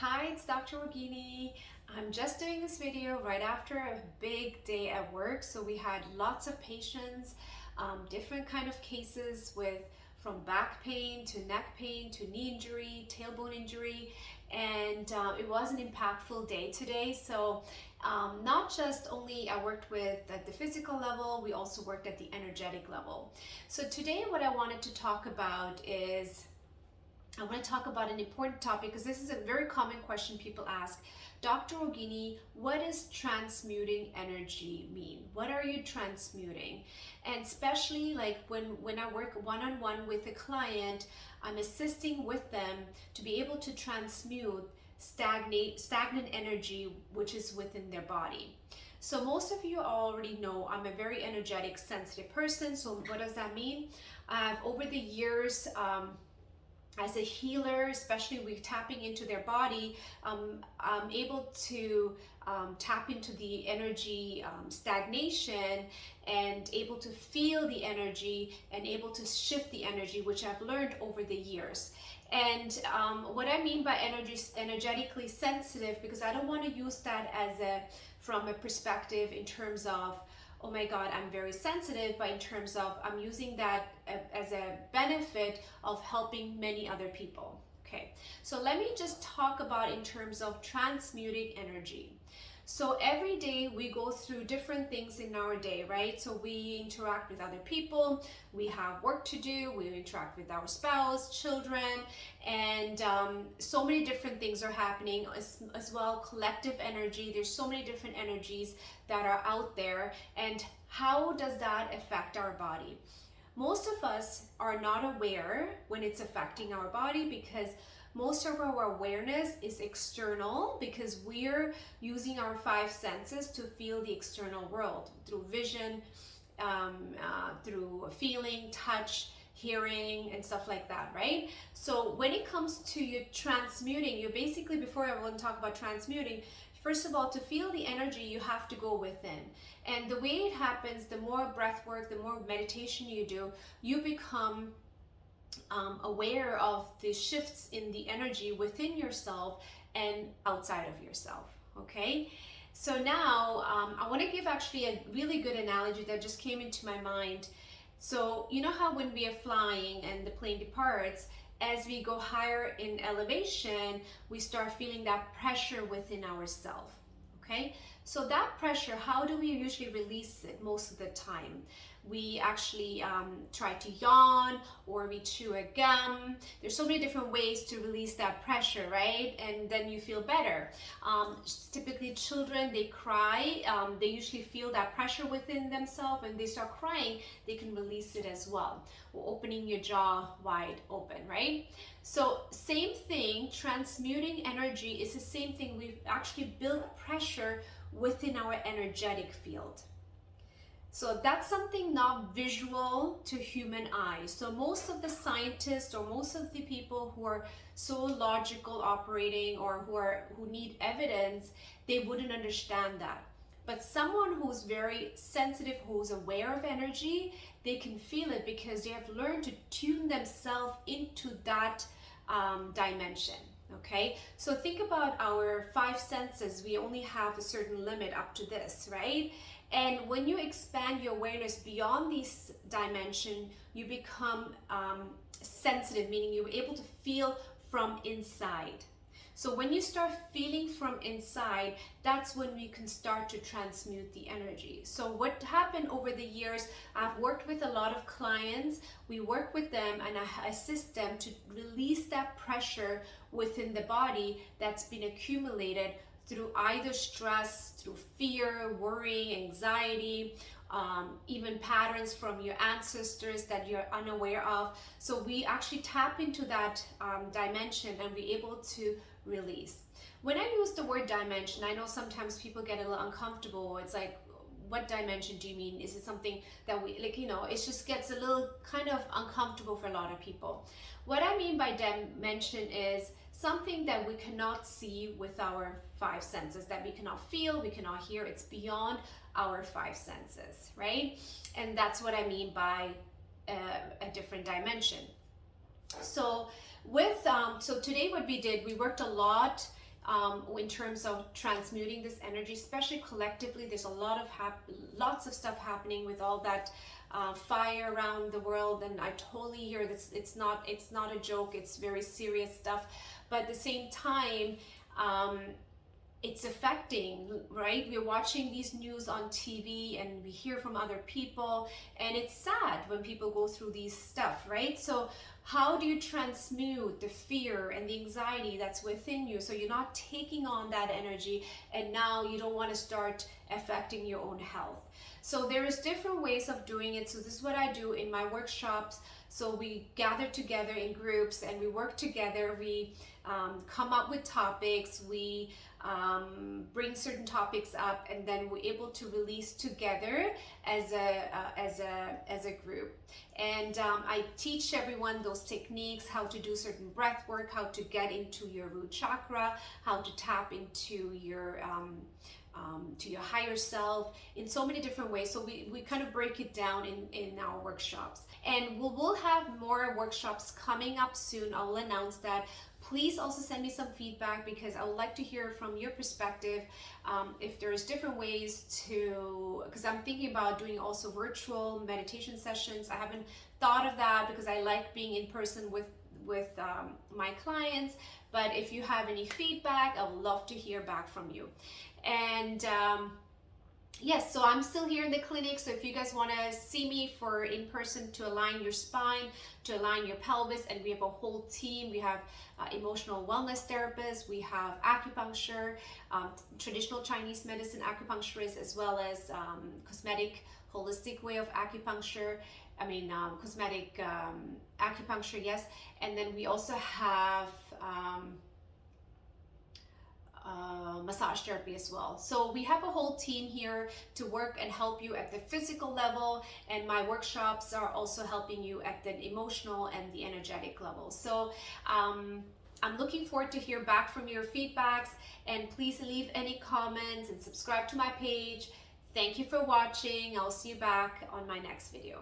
Hi, it's Dr. Rogini. I'm just doing this video right after a big day at work. So we had lots of patients, different kind of cases with from back pain to neck pain to knee injury, tailbone injury, and it was an impactful day today. So not just only I worked with at the physical level, we also worked at the energetic level. So today what I wanted to talk about is I want to talk about an important topic because this is a very common question people ask. Dr. Rogini, what does transmuting energy mean? What are you transmuting? And especially like when I work one-on-one with a client, I'm assisting with them to be able to transmute stagnant energy which is within their body. So most of you already know I'm a very energetic, sensitive person. So what does that mean? Over the years, as a healer, especially with tapping into their body, I'm able to tap into the energy stagnation and able to feel the energy and able to shift the energy, which I've learned over the years. And what I mean by energetically sensitive, because I don't want to use that as from a perspective in terms of, oh my God, I'm very sensitive, but in terms of I'm using that as a benefit of helping many other people. Okay, so let me just talk about in terms of transmuting energy. So every day we go through different things in our day, right? So we interact with other people, we have work to do, we interact with our spouse, children, and so many different things are happening as well. Collective energy, there's so many different energies that are out there, and how does that affect our body? Most of us are not aware when it's affecting our body because most of our awareness is external because we're using our five senses to feel the external world through vision, through feeling, touch, hearing, and stuff like that, right? So when it comes to you transmuting, you basically, before I want to talk about transmuting, first of all, to feel the energy, you have to go within. And the way it happens, the more breath work, the more meditation you do, you become aware of the shifts in the energy within yourself and outside of yourself, okay? So now I want to give actually a really good analogy that just came into my mind. So you know how when we are flying and the plane departs, as we go higher in elevation, we start feeling that pressure within ourselves, okay? So that pressure, how do we usually release it most of the time? We actually try to yawn or we chew a gum. There's so many different ways to release that pressure, right? And then you feel better. Typically children, they cry. They usually feel that pressure within themselves, and they start crying, they can release it as well. Or opening your jaw wide open, right? So same thing, transmuting energy is the same thing. We've actually built pressure within our energetic field. So that's something not visual to human eyes. So most of the scientists or most of the people who are so logical operating or who need evidence, they wouldn't understand that. But someone who's very sensitive, who's aware of energy, they can feel it because they have learned to tune themselves into that dimension. Okay, so think about our five senses. We only have a certain limit up to this, right? And when you expand your awareness beyond this dimension, you become sensitive, meaning you're able to feel from inside. So when you start feeling from inside, that's when we can start to transmute the energy. So what happened over the years, I've worked with a lot of clients. We work with them and I assist them to release that pressure within the body that's been accumulated through either stress, through fear, worry, anxiety, even patterns from your ancestors that you're unaware of. So we actually tap into that dimension and be able to release. When I use the word dimension, I know sometimes people get a little uncomfortable. It's like, what dimension do you mean? Is it something that we, like, you know, it just gets a little kind of uncomfortable for a lot of people. What I mean by dimension is something that we cannot see with our five senses, that we cannot feel, we cannot hear. It's beyond our five senses, right? And that's what I mean by a different dimension. So with so today what we did, we worked a lot in terms of transmuting this energy, especially collectively. There's a lot of lots of stuff happening with all that fire around the world, and I totally hear this. It's not a joke. It's very serious stuff, but at the same time, it's affecting, right? We're watching these news on TV and we hear from other people, and it's sad when people go through these stuff, right? So how do you transmute the fear and the anxiety that's within you so you're not taking on that energy and now you don't want to start affecting your own health? So there's different ways of doing it. So this is what I do in my workshops. So we gather together in groups and we work together. We come up with topics. We bring certain topics up, and then we're able to release together as a group. And I teach everyone those techniques, how to do certain breath work, how to get into your root chakra, how to tap into your to your higher self in so many different ways. So we kind of break it down in our workshops, and we'll have more workshops coming up soon. I'll announce that. Please also send me some feedback, because I would like to hear from your perspective if there's different ways to, because I'm thinking about doing also virtual meditation sessions. I haven't thought of that because I like being in person with my clients. But if you have any feedback, I would love to hear back from you. And yes, so I'm still here in the clinic. So if you guys want to see me for in person, to align your spine, to align your pelvis, and we have a whole team. We have emotional wellness therapists, we have acupuncture, traditional Chinese medicine acupuncturists, as well as cosmetic holistic way of acupuncture. Cosmetic acupuncture, yes. And then we also have massage therapy as well. So we have a whole team here to work and help you at the physical level, and my workshops are also helping you at the emotional and the energetic level. So I'm looking forward to hear back from your feedbacks, and please leave any comments and subscribe to my page. Thank you for watching. I'll see you back on my next video.